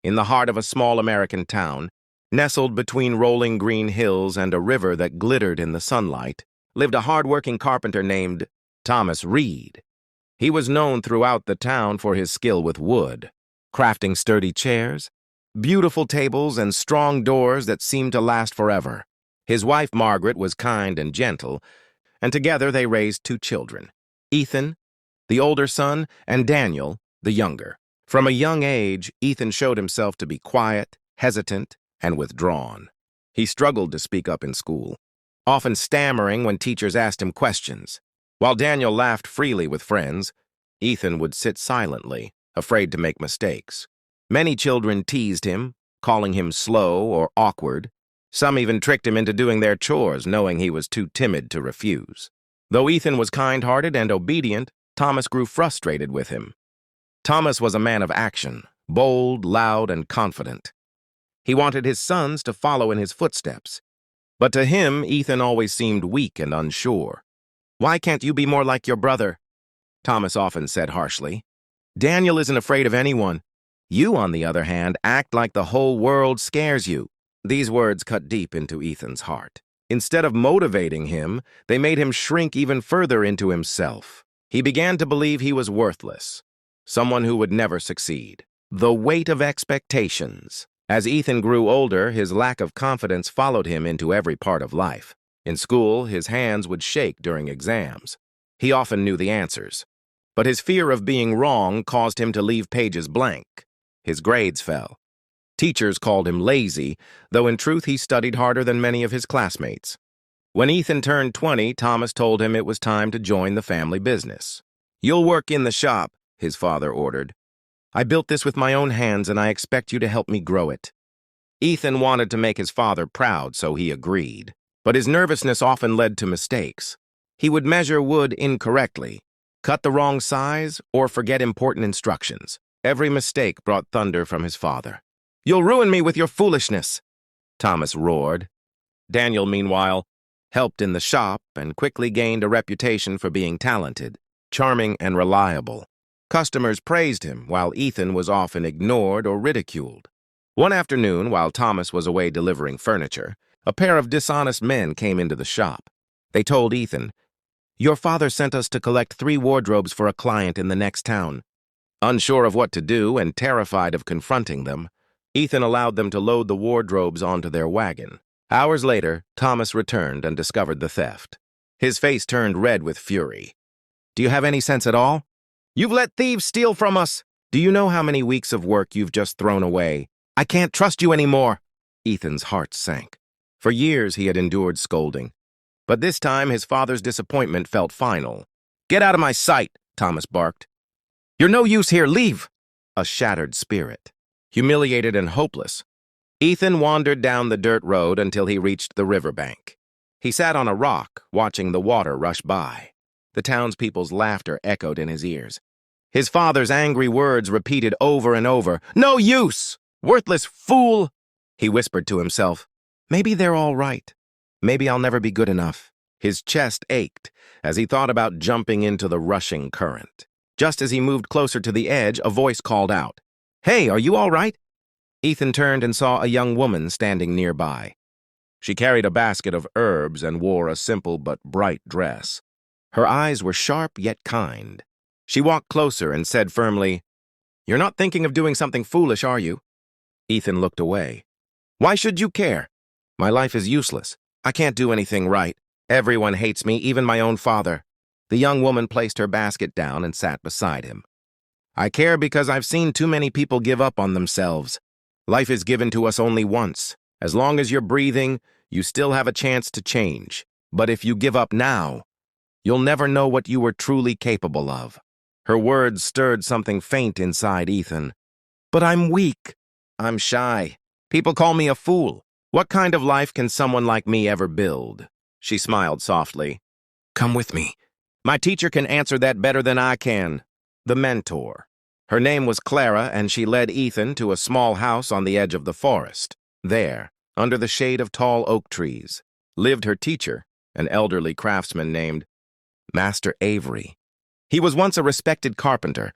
in the heart of a small American town, nestled between rolling green hills and a river that glittered in the sunlight, lived a hard-working carpenter named Thomas Reed. He was known throughout the town for his skill with wood, crafting sturdy chairs, beautiful tables, and strong doors that seemed to last forever. His wife, Margaret, was kind and gentle, and together they raised two children, Ethan, the older son, and Daniel, the younger. From a young age, Ethan showed himself to be quiet, hesitant, and withdrawn. He struggled to speak up in school, often stammering when teachers asked him questions. While Daniel laughed freely with friends, Ethan would sit silently, afraid to make mistakes. Many children teased him, calling him slow or awkward. Some even tricked him into doing their chores, knowing he was too timid to refuse. Though Ethan was kind-hearted and obedient, Thomas grew frustrated with him. Thomas was a man of action, bold, loud, and confident. He wanted his sons to follow in his footsteps. But to him, Ethan always seemed weak and unsure. "Why can't you be more like your brother?" Thomas often said harshly. "Daniel isn't afraid of anyone. You, on the other hand, act like the whole world scares you." These words cut deep into Ethan's heart. Instead of motivating him, they made him shrink even further into himself. He began to believe he was worthless, someone who would never succeed. The weight of expectations. As Ethan grew older, his lack of confidence followed him into every part of life. In school, his hands would shake during exams. He often knew the answers, but his fear of being wrong caused him to leave pages blank. His grades fell. Teachers called him lazy, though in truth he studied harder than many of his classmates. When Ethan turned 20, Thomas told him it was time to join the family business. "You'll work in the shop," his father ordered. "I built this with my own hands, and I expect you to help me grow it." Ethan wanted to make his father proud, so he agreed. But his nervousness often led to mistakes. He would measure wood incorrectly, cut the wrong size, or forget important instructions. Every mistake brought thunder from his father. "You'll ruin me with your foolishness," Thomas roared. Daniel, meanwhile, helped in the shop and quickly gained a reputation for being talented, charming, and reliable. Customers praised him, while Ethan was often ignored or ridiculed. One afternoon, while Thomas was away delivering furniture, a pair of dishonest men came into the shop. They told Ethan, "Your father sent us to collect 3 wardrobes for a client in the next town." Unsure of what to do and terrified of confronting them, Ethan allowed them to load the wardrobes onto their wagon. Hours later, Thomas returned and discovered the theft. His face turned red with fury. "Do you have any sense at all? You've let thieves steal from us. Do you know how many weeks of work you've just thrown away? I can't trust you anymore." Ethan's heart sank. For years he had endured scolding, but this time his father's disappointment felt final. "Get out of my sight," Thomas barked. "You're no use here, leave!" A shattered spirit. Humiliated and hopeless, Ethan wandered down the dirt road until he reached the riverbank. He sat on a rock, watching the water rush by. The townspeople's laughter echoed in his ears. His father's angry words repeated over and over. "No use! Worthless fool!" He whispered to himself. "Maybe they're all right. Maybe I'll never be good enough." His chest ached as he thought about jumping into the rushing current. Just as he moved closer to the edge, a voice called out, "Hey, are you all right?" Ethan turned and saw a young woman standing nearby. She carried a basket of herbs and wore a simple but bright dress. Her eyes were sharp yet kind. She walked closer and said firmly, "You're not thinking of doing something foolish, are you?" Ethan looked away. "Why should you care? My life is useless. I can't do anything right. Everyone hates me, even my own father." The young woman placed her basket down and sat beside him. "I care because I've seen too many people give up on themselves. Life is given to us only once. As long as you're breathing, you still have a chance to change. But if you give up now, you'll never know what you were truly capable of." Her words stirred something faint inside Ethan. "But I'm weak. I'm shy. People call me a fool. What kind of life can someone like me ever build?" She smiled softly. "Come with me. My teacher can answer that better than I can." The mentor. Her name was Clara, and she led Ethan to a small house on the edge of the forest. There, under the shade of tall oak trees, lived her teacher, an elderly craftsman named Master Avery. He was once a respected carpenter,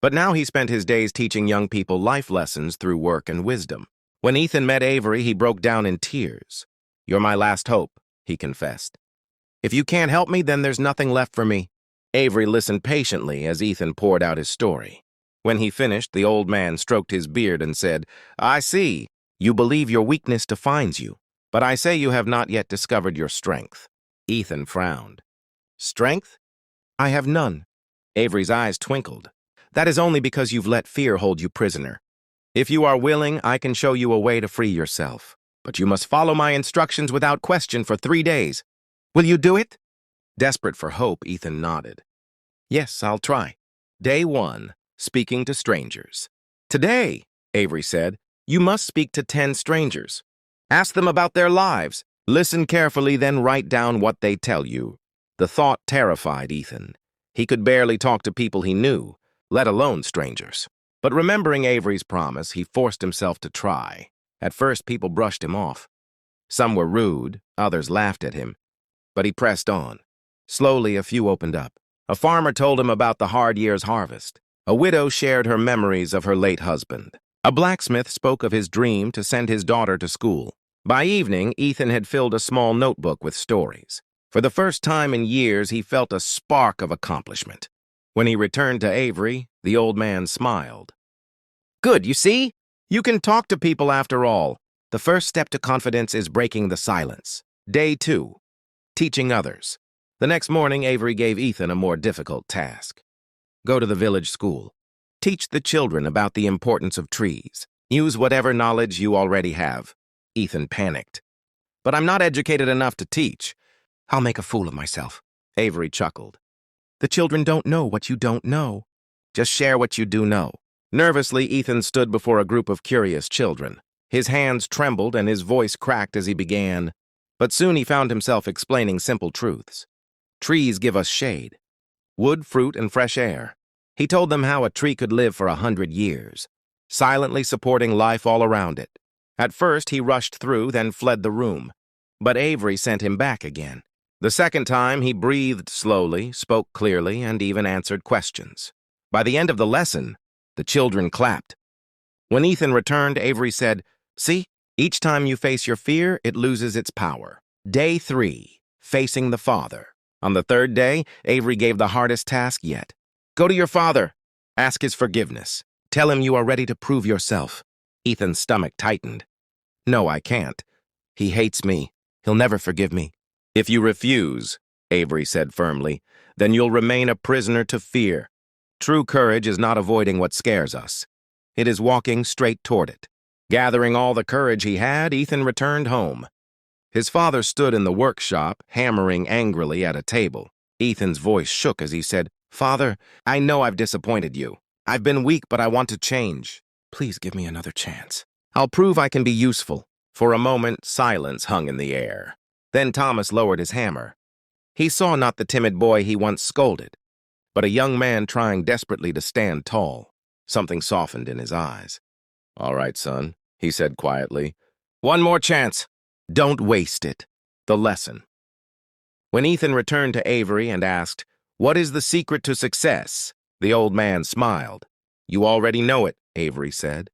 But now he spent his days teaching young people life lessons through work and wisdom. When Ethan met Avery, he broke down in tears. "You're my last hope," he confessed. "If you can't help me, then there's nothing left for me." Avery listened patiently as Ethan poured out his story. When he finished, the old man stroked his beard and said, "I see. You believe your weakness defines you, but I say you have not yet discovered your strength." Ethan frowned. "Strength? I have none." Avery's eyes twinkled. "That is only because you've let fear hold you prisoner. If you are willing, I can show you a way to free yourself. But you must follow my instructions without question for 3 days. Will you do it?" Desperate for hope, Ethan nodded. "Yes, I'll try." Day 1. Speaking to strangers. "Today," Avery said, "you must speak to 10 strangers. Ask them about their lives. Listen carefully, then write down what they tell you." The thought terrified Ethan. He could barely talk to people he knew, let alone strangers. But remembering Avery's promise, he forced himself to try. At first, people brushed him off. Some were rude, others laughed at him. But he pressed on. Slowly, a few opened up. A farmer told him about the hard year's harvest. A widow shared her memories of her late husband. A blacksmith spoke of his dream to send his daughter to school. By evening, Ethan had filled a small notebook with stories. For the first time in years, he felt a spark of accomplishment. When he returned to Avery, the old man smiled. "Good, you see? You can talk to people after all. The first step to confidence is breaking the silence." Day 2. Teaching others. The next morning, Avery gave Ethan a more difficult task. Go to the village school. Teach the children about the importance of trees. Use whatever knowledge you already have. Ethan panicked. "But I'm not educated enough to teach." "I'll make a fool of myself." Avery chuckled. "The children don't know what you don't know. Just share what you do know." Nervously, Ethan stood before a group of curious children. His hands trembled and his voice cracked as he began. But soon he found himself explaining simple truths. Trees give us shade, wood, fruit, and fresh air. He told them how a tree could live for 100 years, silently supporting life all around it. At first, he rushed through, then fled the room. But Avery sent him back again. The second time, he breathed slowly, spoke clearly, and even answered questions. By the end of the lesson, the children clapped. When Ethan returned, Avery said, "See, each time you face your fear, it loses its power." Day 3. Facing the father. On the third day, Avery gave the hardest task yet. Go to your father. Ask his forgiveness. Tell him you are ready to prove yourself. Ethan's stomach tightened. "No, I can't. He hates me. He'll never forgive me." "If you refuse," Avery said firmly, "then you'll remain a prisoner to fear. True courage is not avoiding what scares us. It is walking straight toward it." Gathering all the courage he had, Ethan returned home. His father stood in the workshop, hammering angrily at a table. Ethan's voice shook as he said, "Father, I know I've disappointed you. I've been weak, but I want to change. Please give me another chance. I'll prove I can be useful." For a moment, silence hung in the air. Then Thomas lowered his hammer. He saw not the timid boy he once scolded, but a young man trying desperately to stand tall. Something softened in his eyes. "All right, son," he said quietly. "One more chance. Don't waste it." The lesson. When Ethan returned to Avery and asked, "What is the secret to success?" the old man smiled. "You already know it," Avery said.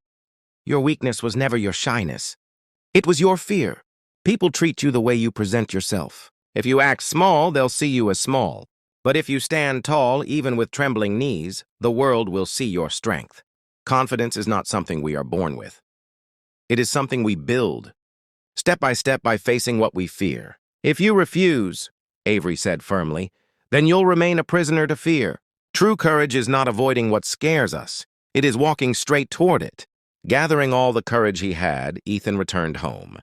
"Your weakness was never your shyness. It was your fear. People treat you the way you present yourself. If you act small, they'll see you as small. But if you stand tall, even with trembling knees, the world will see your strength. Confidence is not something we are born with. It is something we build, step by facing what we fear. If you refuse," Avery said firmly, "then you'll remain a prisoner to fear. True courage is not avoiding what scares us. It is walking straight toward it." Gathering all the courage he had, Ethan returned home.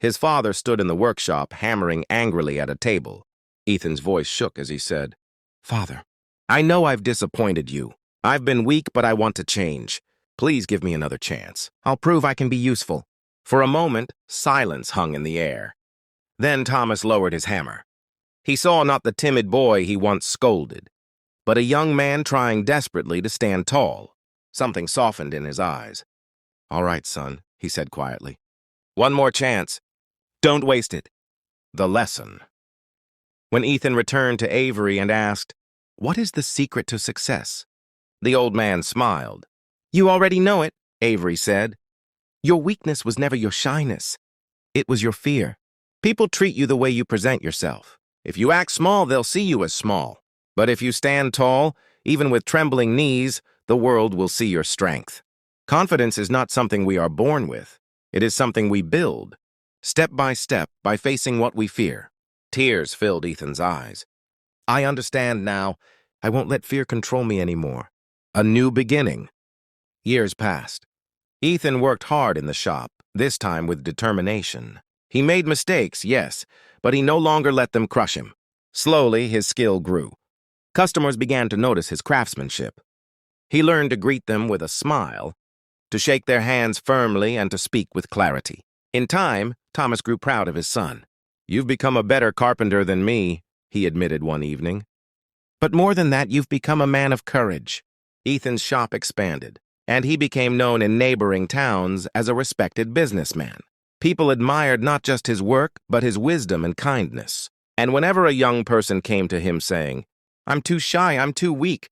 His father stood in the workshop, hammering angrily at a table. Ethan's voice shook as he said, "Father, I know I've disappointed you. I've been weak, but I want to change. Please give me another chance. I'll prove I can be useful." For a moment, silence hung in the air. Then Thomas lowered his hammer. He saw not the timid boy he once scolded, but a young man trying desperately to stand tall. Something softened in his eyes. "All right, son," he said quietly. "One more chance. Don't waste it." The lesson. When Ethan returned to Avery and asked, "What is the secret to success?" The old man smiled. You already know it, Avery said. Your weakness was never your shyness. It was your fear. People treat you the way you present yourself. If you act small, they'll see you as small. But if you stand tall, even with trembling knees, the world will see your strength. Confidence is not something we are born with. It is something we build, step by facing what we fear. Tears filled Ethan's eyes. I understand now. I won't let fear control me anymore. A new beginning. Years passed. Ethan worked hard in the shop, this time with determination. He made mistakes, yes, but he no longer let them crush him. Slowly, his skill grew. Customers began to notice his craftsmanship. He learned to greet them with a smile, to shake their hands firmly, and to speak with clarity. In time, Thomas grew proud of his son. You've become a better carpenter than me, he admitted one evening. But more than that, you've become a man of courage. Ethan's shop expanded, and he became known in neighboring towns as a respected businessman. People admired not just his work, but his wisdom and kindness. And whenever a young person came to him saying, I'm too shy, I'm too weak,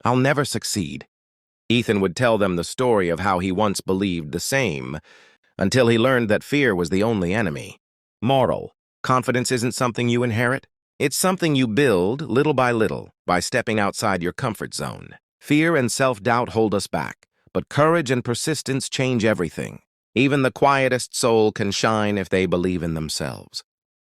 I'll never succeed, Ethan would tell them the story of how he once believed the same, until he learned that fear was the only enemy. Moral: confidence isn't something you inherit. It's something you build little by stepping outside your comfort zone. Fear and self-doubt hold us back, but courage and persistence change everything. Even the quietest soul can shine if they believe in themselves.